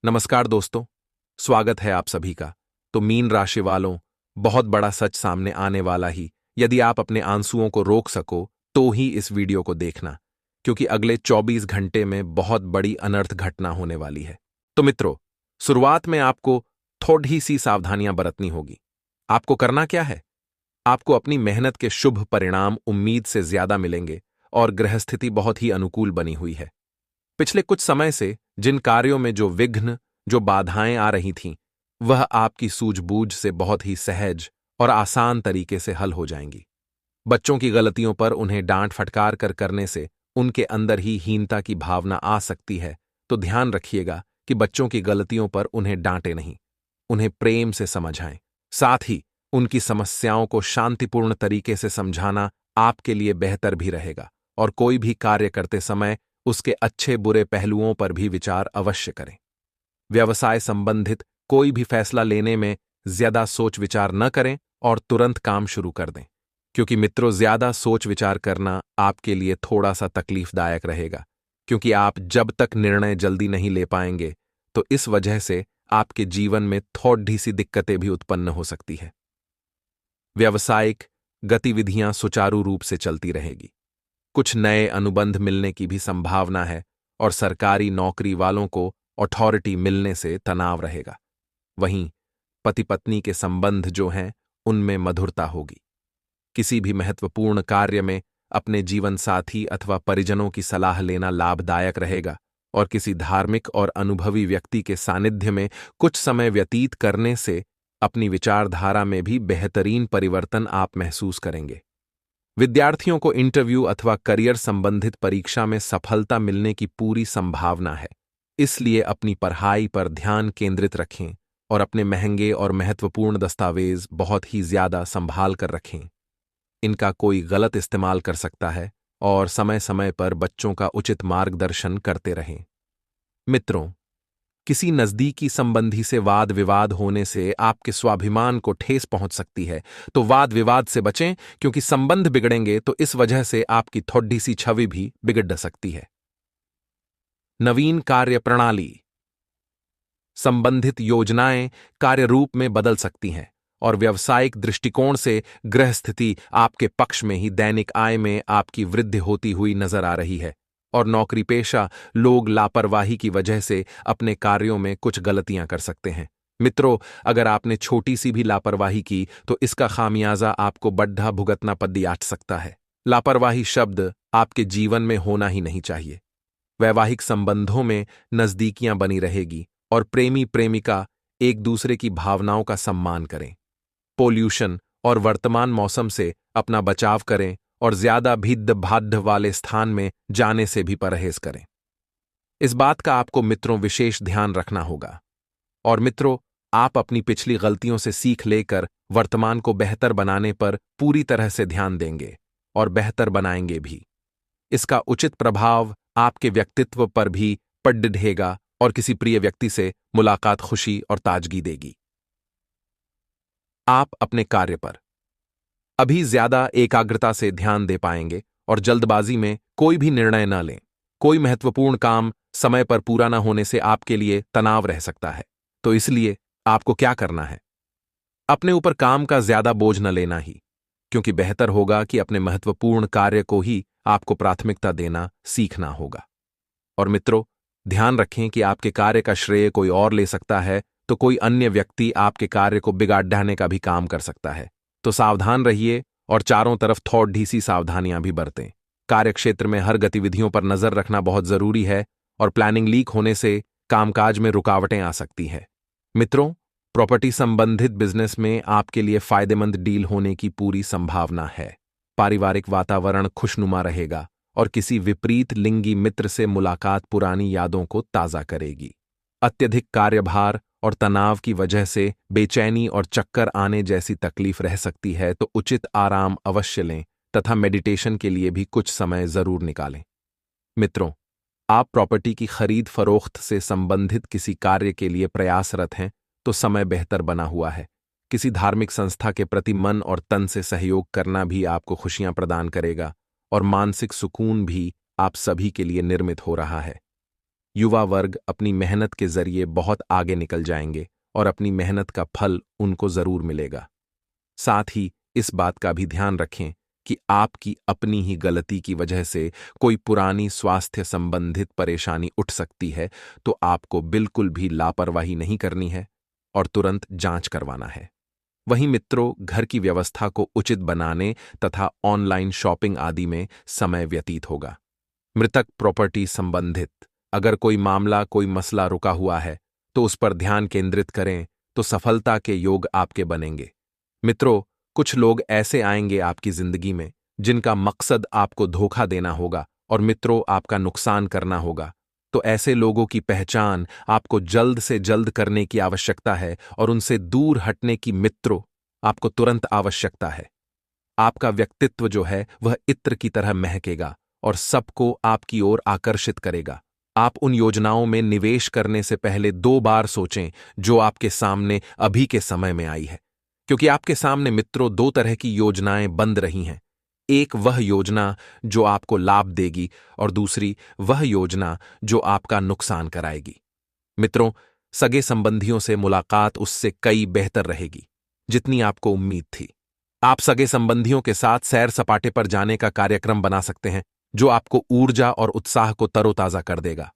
नमस्कार दोस्तों, स्वागत है आप सभी का। तो मीन राशि वालों, बहुत बड़ा सच सामने आने वाला ही। यदि आप अपने आंसुओं को रोक सको तो ही इस वीडियो को देखना, क्योंकि अगले 24 घंटे में बहुत बड़ी अनर्थ घटना होने वाली है। तो मित्रों, शुरुआत में आपको थोड़ी सी सावधानियां बरतनी होगी। आपको करना क्या है? आपको अपनी मेहनत के शुभ परिणाम उम्मीद से ज्यादा मिलेंगे और ग्रहस्थिति बहुत ही अनुकूल बनी हुई है। पिछले कुछ समय से जिन कार्यों में जो विघ्न, जो बाधाएं आ रही थीं, वह आपकी सूझबूझ से बहुत ही सहज और आसान तरीके से हल हो जाएंगी। बच्चों की गलतियों पर उन्हें डांट फटकार कर करने से उनके अंदर ही हीनता की भावना आ सकती है, तो ध्यान रखिएगा कि बच्चों की गलतियों पर उन्हें डांटे नहीं, उन्हें प्रेम से समझाएं। साथ ही उनकी समस्याओं को शांतिपूर्ण तरीके से समझाना आपके लिए बेहतर भी रहेगा। और कोई भी कार्य करते समय उसके अच्छे बुरे पहलुओं पर भी विचार अवश्य करें। व्यवसाय संबंधित कोई भी फैसला लेने में ज्यादा सोच विचार न करें और तुरंत काम शुरू कर दें, क्योंकि मित्रों, ज्यादा सोच विचार करना आपके लिए थोड़ा सा तकलीफदायक रहेगा, क्योंकि आप जब तक निर्णय जल्दी नहीं ले पाएंगे तो इस वजह से आपके जीवन में थोड़ी सी दिक्कतें भी उत्पन्न हो सकती है। व्यावसायिक गतिविधियां सुचारू रूप से चलती रहेगी। कुछ नए अनुबंध मिलने की भी संभावना है और सरकारी नौकरी वालों को अथॉरिटी मिलने से तनाव रहेगा। वहीं पति पत्नी के संबंध जो हैं, उनमें मधुरता होगी। किसी भी महत्वपूर्ण कार्य में अपने जीवन साथी अथवा परिजनों की सलाह लेना लाभदायक रहेगा और किसी धार्मिक और अनुभवी व्यक्ति के सानिध्य में कुछ समय व्यतीत करने से अपनी विचारधारा में भी बेहतरीन परिवर्तन आप महसूस करेंगे। विद्यार्थियों को इंटरव्यू अथवा करियर संबंधित परीक्षा में सफलता मिलने की पूरी संभावना है, इसलिए अपनी पढ़ाई पर ध्यान केंद्रित रखें और अपने महंगे और महत्वपूर्ण दस्तावेज बहुत ही ज्यादा संभाल कर रखें। इनका कोई गलत इस्तेमाल कर सकता है और समय समय पर बच्चों का उचित मार्गदर्शन करते रहें। मित्रों, किसी नजदीकी संबंधी से वाद विवाद होने से आपके स्वाभिमान को ठेस पहुंच सकती है, तो वाद विवाद से बचें, क्योंकि संबंध बिगड़ेंगे तो इस वजह से आपकी थोड़ी सी छवि भी बिगड़ सकती है। नवीन कार्य प्रणाली संबंधित योजनाएं कार्य रूप में बदल सकती हैं और व्यावसायिक दृष्टिकोण से ग्रह स्थिति आपके पक्ष में ही दैनिक आय में आपकी वृद्धि होती हुई नजर आ रही है। और नौकरी पेशा लोग लापरवाही की वजह से अपने कार्यों में कुछ गलतियां कर सकते हैं। मित्रों, अगर आपने छोटी सी भी लापरवाही की तो इसका खामियाजा आपको बड्ढा भुगतना पड़ सकता है। लापरवाही शब्द आपके जीवन में होना ही नहीं चाहिए। वैवाहिक संबंधों में नजदीकियां बनी रहेगी और प्रेमी प्रेमिका एक दूसरे की भावनाओं का सम्मान करें। पोल्यूशन और वर्तमान मौसम से अपना बचाव करें और ज्यादा भीड़ भाड़ वाले स्थान में जाने से भी परहेज करें। इस बात का आपको मित्रों विशेष ध्यान रखना होगा। और मित्रों, आप अपनी पिछली गलतियों से सीख लेकर वर्तमान को बेहतर बनाने पर पूरी तरह से ध्यान देंगे और बेहतर बनाएंगे भी। इसका उचित प्रभाव आपके व्यक्तित्व पर भी पड़ेगा और किसी प्रिय व्यक्ति से मुलाकात खुशी और ताजगी देगी। आप अपने कार्य पर अभी ज्यादा एकाग्रता से ध्यान दे पाएंगे और जल्दबाजी में कोई भी निर्णय न लें। कोई महत्वपूर्ण काम समय पर पूरा न होने से आपके लिए तनाव रह सकता है, तो इसलिए आपको क्या करना है? अपने ऊपर काम का ज्यादा बोझ न लेना ही, क्योंकि बेहतर होगा कि अपने महत्वपूर्ण कार्य को ही आपको प्राथमिकता देना सीखना होगा। और मित्रों, ध्यान रखें कि आपके कार्य का श्रेय कोई और ले सकता है, तो कोई अन्य व्यक्ति आपके कार्य को बिगाड़ने का भी काम कर सकता है। तो सावधान रहिए और चारों तरफ थोड़ी सी सावधानियां भी बरतें। कार्यक्षेत्र में हर गतिविधियों पर नजर रखना बहुत जरूरी है और प्लानिंग लीक होने से कामकाज में रुकावटें आ सकती हैं। मित्रों, प्रॉपर्टी संबंधित बिजनेस में आपके लिए फायदेमंद डील होने की पूरी संभावना है। पारिवारिक वातावरण खुशनुमा रहेगा और किसी विपरीत लिंगी मित्र से मुलाकात पुरानी यादों को ताजा करेगी। अत्यधिक कार्यभार और तनाव की वजह से बेचैनी और चक्कर आने जैसी तकलीफ रह सकती है, तो उचित आराम अवश्य लें तथा मेडिटेशन के लिए भी कुछ समय जरूर निकालें। मित्रों, आप प्रॉपर्टी की खरीद फरोख्त से संबंधित किसी कार्य के लिए प्रयासरत हैं, तो समय बेहतर बना हुआ है। किसी धार्मिक संस्था के प्रति मन और तन से सहयोग करना भी आपको खुशियां प्रदान करेगा और मानसिक सुकून भी आप सभी के लिए निर्मित हो रहा है। युवा वर्ग अपनी मेहनत के जरिए बहुत आगे निकल जाएंगे और अपनी मेहनत का फल उनको जरूर मिलेगा। साथ ही इस बात का भी ध्यान रखें कि आपकी अपनी ही गलती की वजह से कोई पुरानी स्वास्थ्य संबंधित परेशानी उठ सकती है, तो आपको बिल्कुल भी लापरवाही नहीं करनी है और तुरंत जांच करवाना है। वहीं मित्रों, घर की व्यवस्था को उचित बनाने तथा ऑनलाइन शॉपिंग आदि में समय व्यतीत होगा। मृतक प्रॉपर्टी संबंधित अगर कोई मामला, कोई मसला रुका हुआ है, तो उस पर ध्यान केंद्रित करें तो सफलता के योग आपके बनेंगे। मित्रों, कुछ लोग ऐसे आएंगे आपकी जिंदगी में जिनका मकसद आपको धोखा देना होगा और मित्रों आपका नुकसान करना होगा। तो ऐसे लोगों की पहचान आपको जल्द से जल्द करने की आवश्यकता है और उनसे दूर हटने की मित्रों आपको तुरंत आवश्यकता है। आपका व्यक्तित्व जो है वह इत्र की तरह महकेगा और सबको आपकी ओर आकर्षित करेगा। आप उन योजनाओं में निवेश करने से पहले 2 बार सोचें जो आपके सामने अभी के समय में आई है, क्योंकि आपके सामने मित्रों 2 तरह की योजनाएं बंद रही हैं। एक वह योजना जो आपको लाभ देगी और दूसरी वह योजना जो आपका नुकसान कराएगी। मित्रों, सगे संबंधियों से मुलाकात उससे कई बेहतर रहेगी जितनी आपको उम्मीद थी। आप सगे संबंधियों के साथ सैर सपाटे पर जाने का कार्यक्रम बना सकते हैं जो आपको ऊर्जा और उत्साह को तरोताजा कर देगा।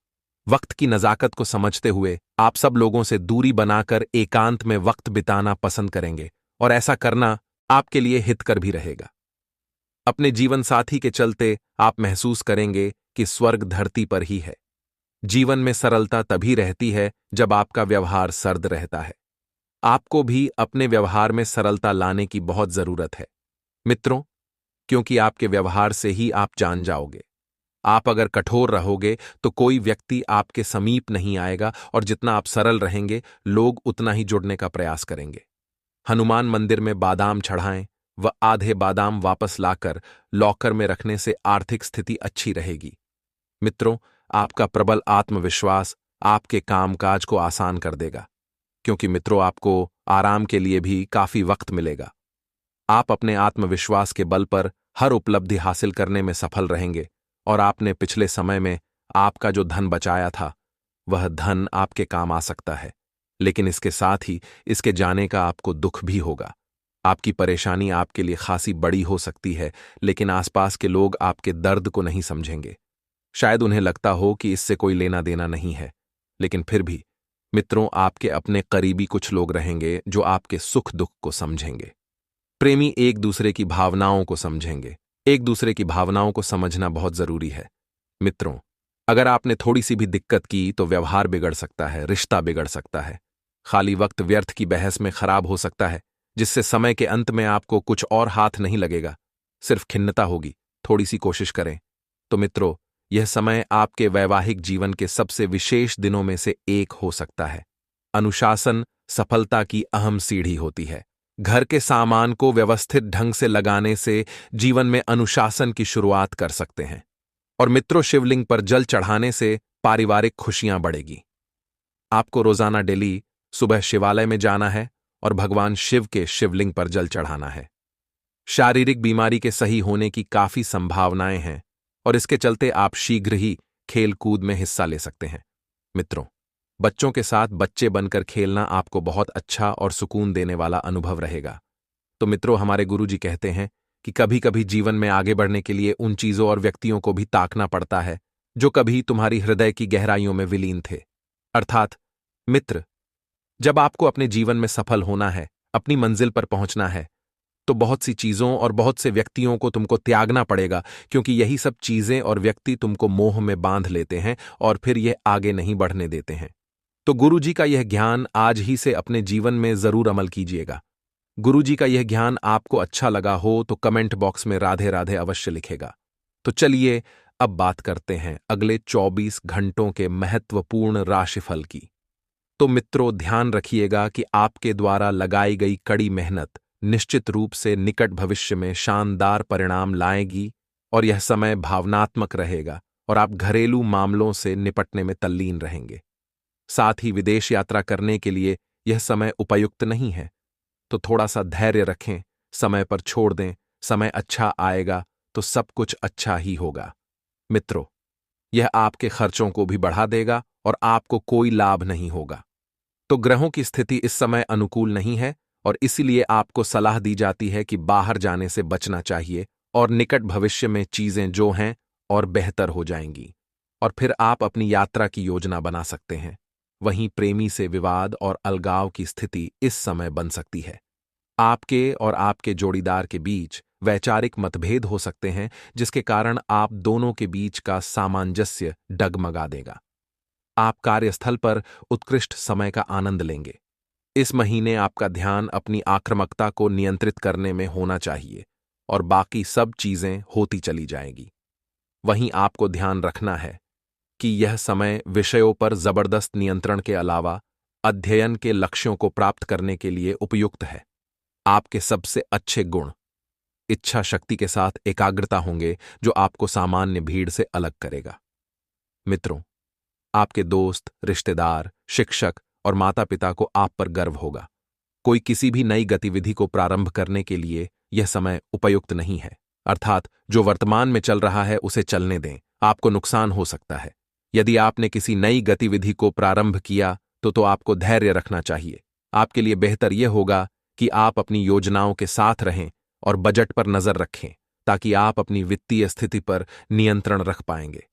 वक्त की नजाकत को समझते हुए आप सब लोगों से दूरी बनाकर एकांत में वक्त बिताना पसंद करेंगे और ऐसा करना आपके लिए हितकर भी रहेगा। अपने जीवन साथी के चलते आप महसूस करेंगे कि स्वर्ग धरती पर ही है। जीवन में सरलता तभी रहती है जब आपका व्यवहार सर्द रहता है। आपको भी अपने व्यवहार में सरलता लाने की बहुत जरूरत है मित्रों, क्योंकि आपके व्यवहार से ही आप जान जाओगे। आप अगर कठोर रहोगे तो कोई व्यक्ति आपके समीप नहीं आएगा और जितना आप सरल रहेंगे लोग उतना ही जुड़ने का प्रयास करेंगे। हनुमान मंदिर में बादाम चढ़ाएं व आधे बादाम वापस लाकर लॉकर में रखने से आर्थिक स्थिति अच्छी रहेगी। मित्रों, आपका प्रबल आत्मविश्वास आपके कामकाज को आसान कर देगा, क्योंकि मित्रों आपको आराम के लिए भी काफी वक्त मिलेगा। आप अपने आत्मविश्वास के बल पर हर उपलब्धि हासिल करने में सफल रहेंगे और आपने पिछले समय में आपका जो धन बचाया था वह धन आपके काम आ सकता है, लेकिन इसके साथ ही इसके जाने का आपको दुख भी होगा। आपकी परेशानी आपके लिए खासी बड़ी हो सकती है, लेकिन आसपास के लोग आपके दर्द को नहीं समझेंगे। शायद उन्हें लगता हो कि इससे कोई लेना देना नहीं है, लेकिन फिर भी मित्रों आपके अपने करीबी कुछ लोग रहेंगे जो आपके सुख दुख को समझेंगे। प्रेमी एक दूसरे की भावनाओं को समझेंगे। एक दूसरे की भावनाओं को समझना बहुत जरूरी है। मित्रों, अगर आपने थोड़ी सी भी दिक्कत की तो व्यवहार बिगड़ सकता है, रिश्ता बिगड़ सकता है। खाली वक्त व्यर्थ की बहस में खराब हो सकता है, जिससे समय के अंत में आपको कुछ और हाथ नहीं लगेगा, सिर्फ खिन्नता होगी। थोड़ी सी कोशिश करें। तो मित्रों, यह समय आपके वैवाहिक जीवन के सबसे विशेष दिनों में से एक हो सकता है। अनुशासन सफलता की अहम सीढ़ी होती है। घर के सामान को व्यवस्थित ढंग से लगाने से जीवन में अनुशासन की शुरुआत कर सकते हैं। और मित्रों, शिवलिंग पर जल चढ़ाने से पारिवारिक खुशियां बढ़ेगी। आपको रोजाना डेली सुबह शिवालय में जाना है और भगवान शिव के शिवलिंग पर जल चढ़ाना है। शारीरिक बीमारी के सही होने की काफी संभावनाएं हैं और इसके चलते आप शीघ्र ही खेल कूद में हिस्सा ले सकते हैं। मित्रों, बच्चों के साथ बच्चे बनकर खेलना आपको बहुत अच्छा और सुकून देने वाला अनुभव रहेगा। तो मित्रों, हमारे गुरुजी कहते हैं कि कभी कभी जीवन में आगे बढ़ने के लिए उन चीजों और व्यक्तियों को भी ताकना पड़ता है जो कभी तुम्हारी हृदय की गहराइयों में विलीन थे। अर्थात मित्र, जब आपको अपने जीवन में सफल होना है, अपनी मंजिल पर पहुंचना है, तो बहुत सी चीजों और बहुत से व्यक्तियों को तुमको त्यागना पड़ेगा, क्योंकि यही सब चीजें और व्यक्ति तुमको मोह में बांध लेते हैं और फिर यह आगे नहीं बढ़ने देते हैं। तो गुरुजी का यह ज्ञान आज ही से अपने जीवन में जरूर अमल कीजिएगा। गुरुजी का यह ज्ञान आपको अच्छा लगा हो तो कमेंट बॉक्स में राधे राधे अवश्य लिखेगा। तो चलिए अब बात करते हैं अगले 24 घंटों के महत्वपूर्ण राशिफल की। तो मित्रों, ध्यान रखिएगा कि आपके द्वारा लगाई गई कड़ी मेहनत निश्चित रूप से निकट भविष्य में शानदार परिणाम लाएगी और यह समय भावनात्मक रहेगा और आप घरेलू मामलों से निपटने में तल्लीन रहेंगे। साथ ही विदेश यात्रा करने के लिए यह समय उपयुक्त नहीं है, तो थोड़ा सा धैर्य रखें, समय पर छोड़ दें। समय अच्छा आएगा तो सब कुछ अच्छा ही होगा। मित्रों, यह आपके खर्चों को भी बढ़ा देगा और आपको कोई लाभ नहीं होगा। तो ग्रहों की स्थिति इस समय अनुकूल नहीं है और इसीलिए आपको सलाह दी जाती है कि बाहर जाने से बचना चाहिए और निकट भविष्य में चीजें जो हैं और बेहतर हो जाएंगी और फिर आप अपनी यात्रा की योजना बना सकते हैं। वहीं प्रेमी से विवाद और अलगाव की स्थिति इस समय बन सकती है। आपके और आपके जोड़ीदार के बीच वैचारिक मतभेद हो सकते हैं जिसके कारण आप दोनों के बीच का सामंजस्य डगमगा देगा। आप कार्यस्थल पर उत्कृष्ट समय का आनंद लेंगे। इस महीने आपका ध्यान अपनी आक्रामकता को नियंत्रित करने में होना चाहिए और बाकी सब चीजें होती चली जाएंगी। वहीं आपको ध्यान रखना है कि यह समय विषयों पर जबरदस्त नियंत्रण के अलावा अध्ययन के लक्ष्यों को प्राप्त करने के लिए उपयुक्त है। आपके सबसे अच्छे गुण इच्छा शक्ति के साथ एकाग्रता होंगे जो आपको सामान्य भीड़ से अलग करेगा। मित्रों, आपके दोस्त, रिश्तेदार, शिक्षक और माता पिता को आप पर गर्व होगा। कोई किसी भी नई गतिविधि को प्रारंभ करने के लिए यह समय उपयुक्त नहीं है, अर्थात जो वर्तमान में चल रहा है उसे चलने दें, आपको नुकसान हो सकता है। यदि आपने किसी नई गतिविधि को प्रारंभ किया तो आपको धैर्य रखना चाहिए। आपके लिए बेहतर यह होगा कि आप अपनी योजनाओं के साथ रहें और बजट पर नजर रखें ताकि आप अपनी वित्तीय स्थिति पर नियंत्रण रख पाएंगे।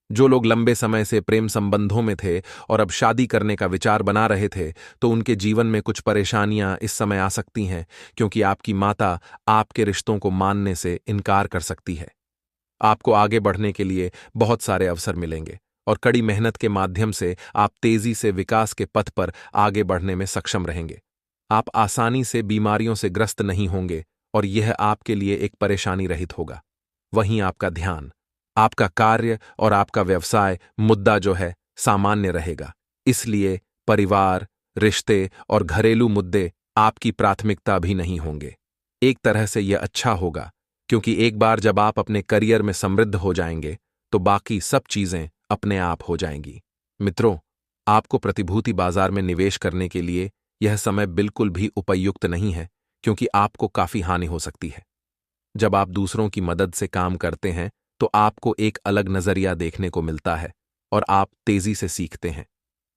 जो लोग लंबे समय से प्रेम संबंधों में थे और अब शादी करने का विचार बना रहे थे तो उनके जीवन में कुछ परेशानियां इस समय आ सकती हैं क्योंकि आपकी माता आपके रिश्तों को मानने से इनकार कर सकती है। आपको आगे बढ़ने के लिए बहुत सारे अवसर मिलेंगे और कड़ी मेहनत के माध्यम से आप तेजी से विकास के पथ पर आगे बढ़ने में सक्षम रहेंगे। आप आसानी से बीमारियों से ग्रस्त नहीं होंगे और यह आपके लिए एक परेशानी रहित होगा। वहीं आपका ध्यान, आपका कार्य और आपका व्यवसाय मुद्दा जो है सामान्य रहेगा, इसलिए परिवार, रिश्ते और घरेलू मुद्दे आपकी प्राथमिकता भी नहीं होंगे। एक तरह से यह अच्छा होगा क्योंकि एक बार जब आप अपने करियर में समृद्ध हो जाएंगे तो बाकी सब चीजें अपने आप हो जाएंगी। मित्रों, आपको प्रतिभूति बाजार में निवेश करने के लिए यह समय बिल्कुल भी उपयुक्त नहीं है क्योंकि आपको काफी हानि हो सकती है। जब आप दूसरों की मदद से काम करते हैं तो आपको एक अलग नजरिया देखने को मिलता है और आप तेजी से सीखते हैं।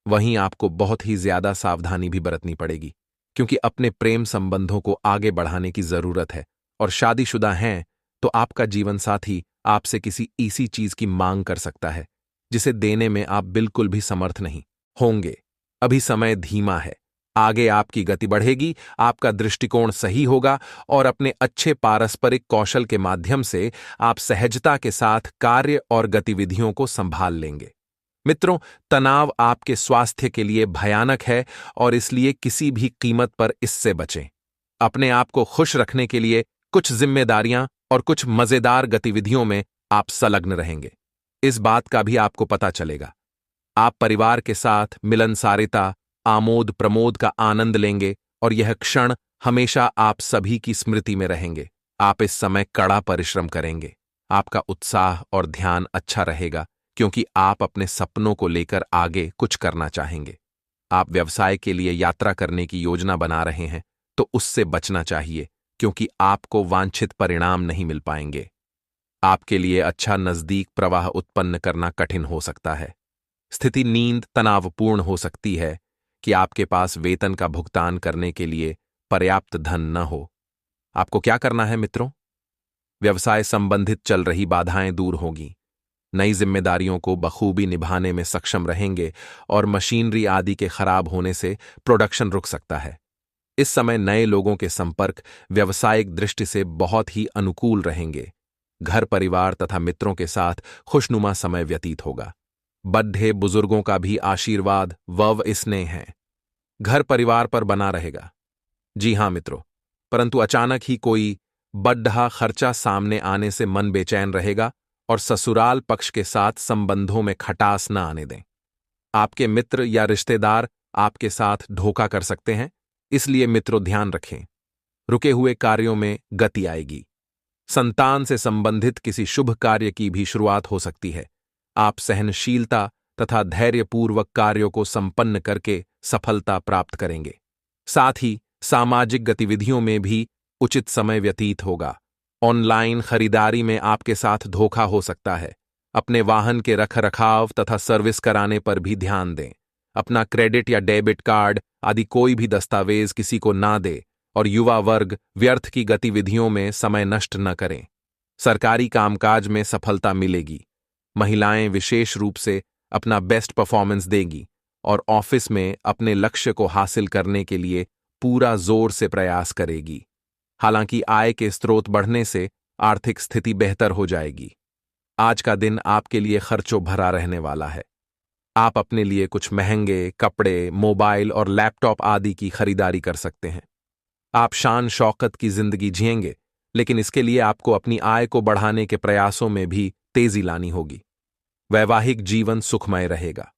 वहीं आपको बहुत ही ज्यादा सावधानी भी बरतनी पड़ेगी क्योंकि अपने प्रेम संबंधों को आगे बढ़ाने की जरूरत है और शादीशुदा हैं तो आपका जीवन साथी आपसे किसी ऐसी चीज की मांग कर सकता है जिसे देने में आप बिल्कुल भी समर्थ नहीं होंगे। अभी समय धीमा है, आगे आपकी गति बढ़ेगी, आपका दृष्टिकोण सही होगा और अपने अच्छे पारस्परिक कौशल के माध्यम से आप सहजता के साथ कार्य और गतिविधियों को संभाल लेंगे। मित्रों, तनाव आपके स्वास्थ्य के लिए भयानक है और इसलिए किसी भी कीमत पर इससे बचें। अपने आप को खुश रखने के लिए कुछ जिम्मेदारियां और कुछ मजेदार गतिविधियों में आप संलग्न रहेंगे। इस बात का भी आपको पता चलेगा। आप परिवार के साथ मिलनसारिता, आमोद प्रमोद का आनंद लेंगे और यह क्षण हमेशा आप सभी की स्मृति में रहेंगे। आप इस समय कड़ा परिश्रम करेंगे। आपका उत्साह और ध्यान अच्छा रहेगा क्योंकि आप अपने सपनों को लेकर आगे कुछ करना चाहेंगे। आप व्यवसाय के लिए यात्रा करने की योजना बना रहे हैं तो उससे बचना चाहिए क्योंकि आपको वांछित परिणाम नहीं मिल पाएंगे। आपके लिए अच्छा नजदीक प्रवाह उत्पन्न करना कठिन हो सकता है। स्थिति नींद तनावपूर्ण हो सकती है कि आपके पास वेतन का भुगतान करने के लिए पर्याप्त धन न हो। आपको क्या करना है मित्रों? व्यवसाय संबंधित चल रही बाधाएं दूर होंगी, नई जिम्मेदारियों को बखूबी निभाने में सक्षम रहेंगे और मशीनरी आदि के खराब होने से प्रोडक्शन रुक सकता है। इस समय नए लोगों के संपर्क व्यावसायिक दृष्टि से बहुत ही अनुकूल रहेंगे। घर परिवार तथा मित्रों के साथ खुशनुमा समय व्यतीत होगा। बड्ढे बुजुर्गों का भी आशीर्वाद व स्नेह है घर परिवार पर बना रहेगा। जी हां मित्रों, परंतु अचानक ही कोई बड्ढा खर्चा सामने आने से मन बेचैन रहेगा और ससुराल पक्ष के साथ संबंधों में खटास न आने दें। आपके मित्र या रिश्तेदार आपके साथ धोखा कर सकते हैं, इसलिए मित्रों ध्यान रखें। रुके हुए कार्यों में गति आएगी। संतान से संबंधित किसी शुभ कार्य की भी शुरुआत हो सकती है। आप सहनशीलता तथा धैर्यपूर्वक कार्यों को संपन्न करके सफलता प्राप्त करेंगे। साथ ही सामाजिक गतिविधियों में भी उचित समय व्यतीत होगा। ऑनलाइन खरीदारी में आपके साथ धोखा हो सकता है। अपने वाहन के रखरखाव तथा सर्विस कराने पर भी ध्यान दें। अपना क्रेडिट या डेबिट कार्ड आदि कोई भी दस्तावेज किसी को ना दे और युवा वर्ग व्यर्थ की गतिविधियों में समय नष्ट न करें। सरकारी कामकाज में सफलता मिलेगी। महिलाएं विशेष रूप से अपना बेस्ट परफॉर्मेंस देगी और ऑफिस में अपने लक्ष्य को हासिल करने के लिए पूरा जोर से प्रयास करेगी। हालांकि आय के स्रोत बढ़ने से आर्थिक स्थिति बेहतर हो जाएगी। आज का दिन आपके लिए खर्चों भरा रहने वाला है। आप अपने लिए कुछ महंगे कपड़े, मोबाइल और लैपटॉप आदि की खरीदारी कर सकते हैं। आप शान शौकत की जिंदगी जिएंगे, लेकिन इसके लिए आपको अपनी आय को बढ़ाने के प्रयासों में भी तेजी लानी होगी। वैवाहिक जीवन सुखमय रहेगा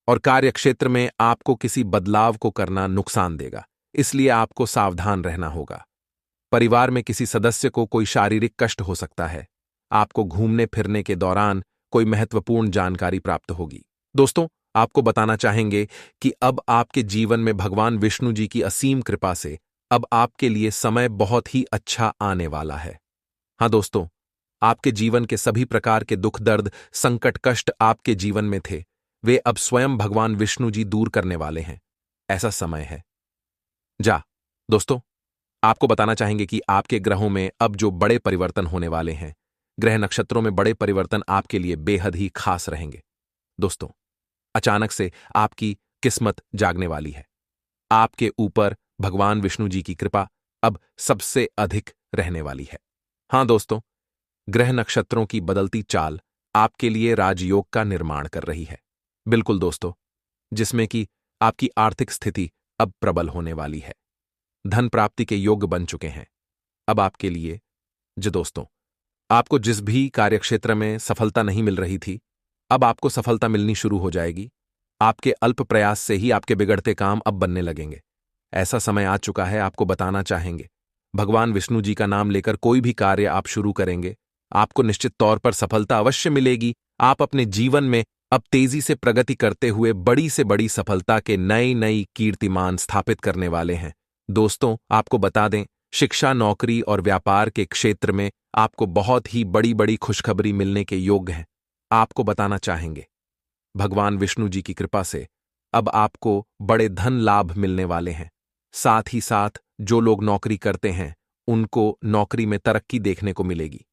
और कार्यक्षेत्र में आपको किसी बदलाव को करना नुकसान देगा, इसलिए आपको सावधान रहना होगा। परिवार में किसी सदस्य को कोई शारीरिक कष्ट हो सकता है। आपको घूमने फिरने के दौरान कोई महत्वपूर्ण जानकारी प्राप्त होगी। दोस्तों, आपको बताना चाहेंगे कि अब आपके जीवन में भगवान विष्णु जी की असीम कृपा से अब आपके लिए समय बहुत ही अच्छा आने वाला है। हाँ दोस्तों, आपके जीवन के सभी प्रकार के दुख दर्द संकट कष्ट आपके जीवन में थे, वे अब स्वयं भगवान विष्णु जी दूर करने वाले हैं। ऐसा समय है। दोस्तों, आपको बताना चाहेंगे कि आपके ग्रहों में अब जो बड़े परिवर्तन होने वाले हैं, ग्रह नक्षत्रों में बड़े परिवर्तन आपके लिए बेहद ही खास रहेंगे। दोस्तों, अचानक से आपकी किस्मत जागने वाली है। आपके ऊपर भगवान विष्णु जी की कृपा अब सबसे अधिक रहने वाली है। हाँ दोस्तों, ग्रह नक्षत्रों की बदलती चाल आपके लिए राजयोग का निर्माण कर रही है। बिल्कुल दोस्तों, जिसमें कि आपकी आर्थिक स्थिति अब प्रबल होने वाली है। धन प्राप्ति के योग बन चुके हैं। अब आपके लिए दोस्तों, आपको जिस भी कार्यक्षेत्र में सफलता नहीं मिल रही थी, अब आपको सफलता मिलनी शुरू हो जाएगी। आपके अल्प प्रयास से ही आपके बिगड़ते काम अब बनने लगेंगे। ऐसा समय आ चुका है। आपको बताना चाहेंगे, भगवान विष्णु जी का नाम लेकर कोई भी कार्य आप शुरू करेंगे, आपको निश्चित तौर पर सफलता अवश्य मिलेगी। आप अपने जीवन में अब तेजी से प्रगति करते हुए बड़ी से बड़ी सफलता के नई कीर्तिमान स्थापित करने वाले हैं। दोस्तों, आपको बता दें, शिक्षा, नौकरी और व्यापार के क्षेत्र में आपको बहुत ही बड़ी खुशखबरी मिलने के योग्य हैं। आपको बताना चाहेंगे, भगवान विष्णु जी की कृपा से अब आपको बड़े धन लाभ मिलने वाले हैं। साथ ही साथ जो लोग नौकरी करते हैं, उनको नौकरी में तरक्की देखने को मिलेगी।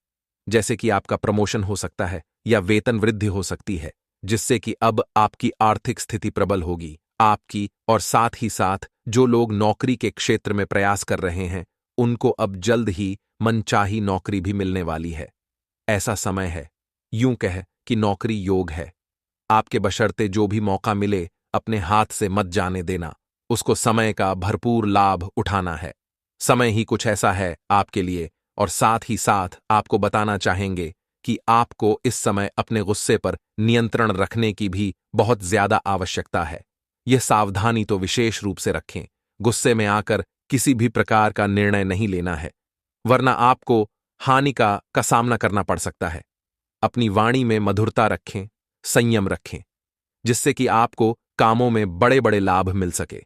जैसे कि आपका प्रमोशन हो सकता है या वेतन वृद्धि हो सकती है, जिससे कि अब आपकी आर्थिक स्थिति प्रबल होगी आपकी। और साथ ही साथ जो लोग नौकरी के क्षेत्र में प्रयास कर रहे हैं, उनको अब जल्द ही मनचाही नौकरी भी मिलने वाली है। ऐसा समय है, यूं कह कि नौकरी योग है। आपके बशर्ते जो भी मौका मिले अपने हाथ से मत जाने देना, उसको समय का भरपूर लाभ उठाना है। समय ही कुछ ऐसा है आपके लिए। और साथ ही साथ आपको बताना चाहेंगे कि आपको इस समय अपने गुस्से पर नियंत्रण रखने की भी बहुत ज्यादा आवश्यकता है। यह सावधानी तो विशेष रूप से रखें। गुस्से में आकर किसी भी प्रकार का निर्णय नहीं लेना है, वरना आपको हानि का सामना करना पड़ सकता है। अपनी वाणी में मधुरता रखें, संयम रखें, जिससे कि आपको कामों में बड़े लाभ मिल सके।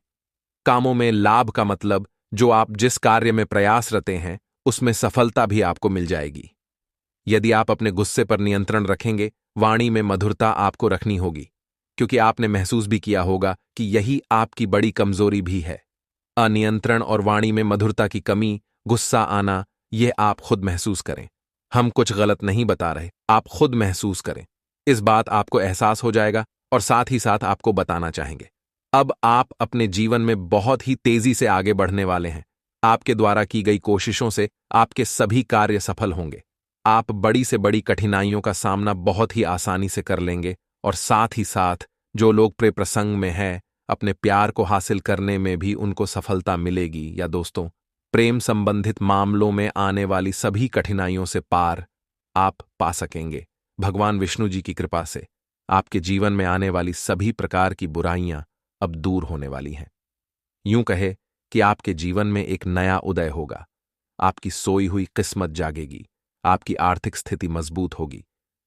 कामों में लाभ का मतलब, जो आप जिस कार्य में प्रयासरत हैं, उसमें सफलता भी आपको मिल जाएगी। यदि आप अपने गुस्से पर नियंत्रण रखेंगे, वाणी में मधुरता आपको रखनी होगी, क्योंकि आपने महसूस भी किया होगा कि यही आपकी बड़ी कमजोरी भी है। अनियंत्रण और वाणी में मधुरता की कमी, गुस्सा आना, यह आप खुद महसूस करें। हम कुछ गलत नहीं बता रहे, आप खुद महसूस करें। इस बात आपको एहसास हो जाएगा। और साथ ही साथ आपको बताना चाहेंगे, अब आप अपने जीवन में बहुत ही तेजी से आगे बढ़ने वाले हैं। आपके द्वारा की गई कोशिशों से आपके सभी कार्य सफल होंगे। आप बड़ी से बड़ी कठिनाइयों का सामना बहुत ही आसानी से कर लेंगे। और साथ ही साथ जो लोग प्रेम प्रसंग में हैं, अपने प्यार को हासिल करने में भी उनको सफलता मिलेगी। या दोस्तों, प्रेम संबंधित मामलों में आने वाली सभी कठिनाइयों से पार आप पा सकेंगे। भगवान विष्णु जी की कृपा से आपके जीवन में आने वाली सभी प्रकार की बुराइयां अब दूर होने वाली हैं। यूं कहे कि आपके जीवन में एक नया उदय होगा। आपकी सोई हुई किस्मत जागेगी। आपकी आर्थिक स्थिति मजबूत होगी।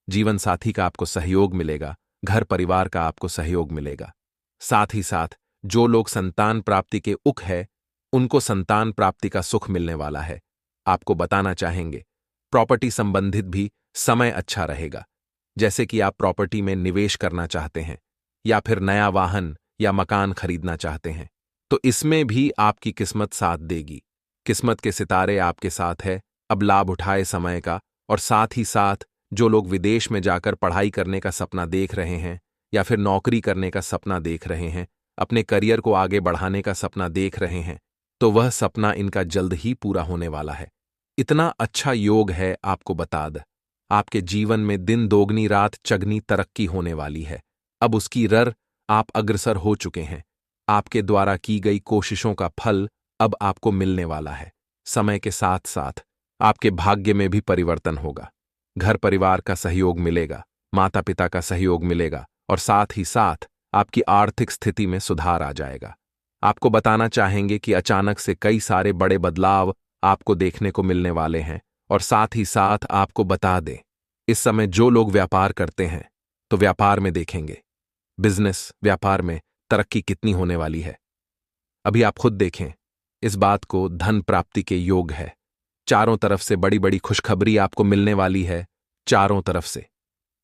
जीवन साथी का आपको सहयोग मिलेगा। घर परिवार का आपको सहयोग मिलेगा। साथ ही साथ जो लोग संतान प्राप्ति के उक है, उनको संतान प्राप्ति का सुख मिलने वाला है। आपको बताना चाहेंगे, प्रॉपर्टी संबंधित भी समय अच्छा रहेगा। जैसे कि आप प्रॉपर्टी में निवेश करना चाहते हैं या फिर नया वाहन या मकान खरीदना चाहते हैं, तो इसमें भी आपकी किस्मत साथ देगी। किस्मत के सितारे आपके साथ है। अब लाभ उठाए समय का। और साथ ही साथ जो लोग विदेश में जाकर पढ़ाई करने का सपना देख रहे हैं या फिर नौकरी करने का सपना देख रहे हैं, अपने करियर को आगे बढ़ाने का सपना देख रहे हैं, तो वह सपना इनका जल्द ही पूरा होने वाला है। इतना अच्छा योग है, आपको बता दें, आपके जीवन में दिन दोगनी रात चगनी तरक्की होने वाली है। अब उसकी रर आप अग्रसर हो चुके हैं। आपके द्वारा की गई कोशिशों का फल अब आपको मिलने वाला है। समय के साथ साथ आपके भाग्य में भी परिवर्तन होगा। घर परिवार का सहयोग मिलेगा, माता पिता का सहयोग मिलेगा और साथ ही साथ आपकी आर्थिक स्थिति में सुधार आ जाएगा। आपको बताना चाहेंगे कि अचानक से कई सारे बड़े बदलाव आपको देखने को मिलने वाले हैं। और साथ ही साथ आपको बता दें, इस समय जो लोग व्यापार करते हैं तो व्यापार में देखेंगे, बिजनेस व्यापार में तरक्की कितनी होने वाली है। अभी आप खुद देखें, इस बात को धन प्राप्ति के योग है। चारों तरफ से बड़ी बड़ी खुशखबरी आपको मिलने वाली है, चारों तरफ से।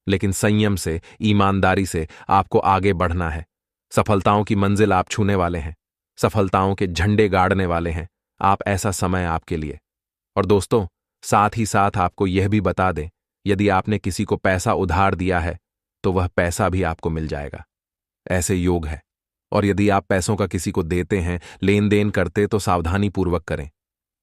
लेकिन संयम से, ईमानदारी से आपको आगे बढ़ना है। सफलताओं की मंजिल आप छूने वाले हैं, सफलताओं के झंडे गाड़ने वाले हैं। आप ऐसा समय आपके लिए। और दोस्तों, साथ ही साथ आपको यह भी बता दें, यदि आपने किसी को पैसा उधार दिया है तो वह पैसा भी आपको मिल जाएगा। ऐसे योग है। और यदि आप पैसों का किसी को देते हैं, लेन देन करते, तो सावधानी पूर्वक करें।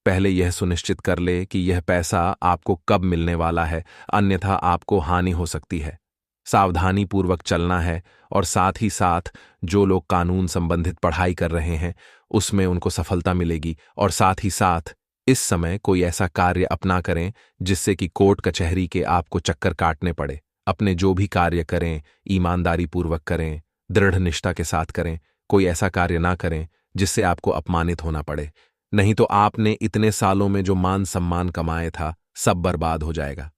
पहले यह सुनिश्चित कर ले कि यह पैसा आपको कब मिलने वाला है, अन्यथा आपको हानि हो सकती है। सावधानी पूर्वक चलना है। और साथ ही साथ जो लोग कानून संबंधित पढ़ाई कर रहे हैं उसमें उनको सफलता मिलेगी। और साथ ही साथ इस समय कोई ऐसा कार्य अपना करें जिससे कि कोर्ट कचहरी के आपको चक्कर काटने पड़े। अपने जो भी कार्य करें ईमानदारी पूर्वक करें, दृढ़ निष्ठा के साथ करें। कोई ऐसा कार्य ना करें जिससे आपको अपमानित होना पड़े, नहीं तो आपने इतने सालों में जो मान सम्मान कमाए था सब बर्बाद हो जाएगा।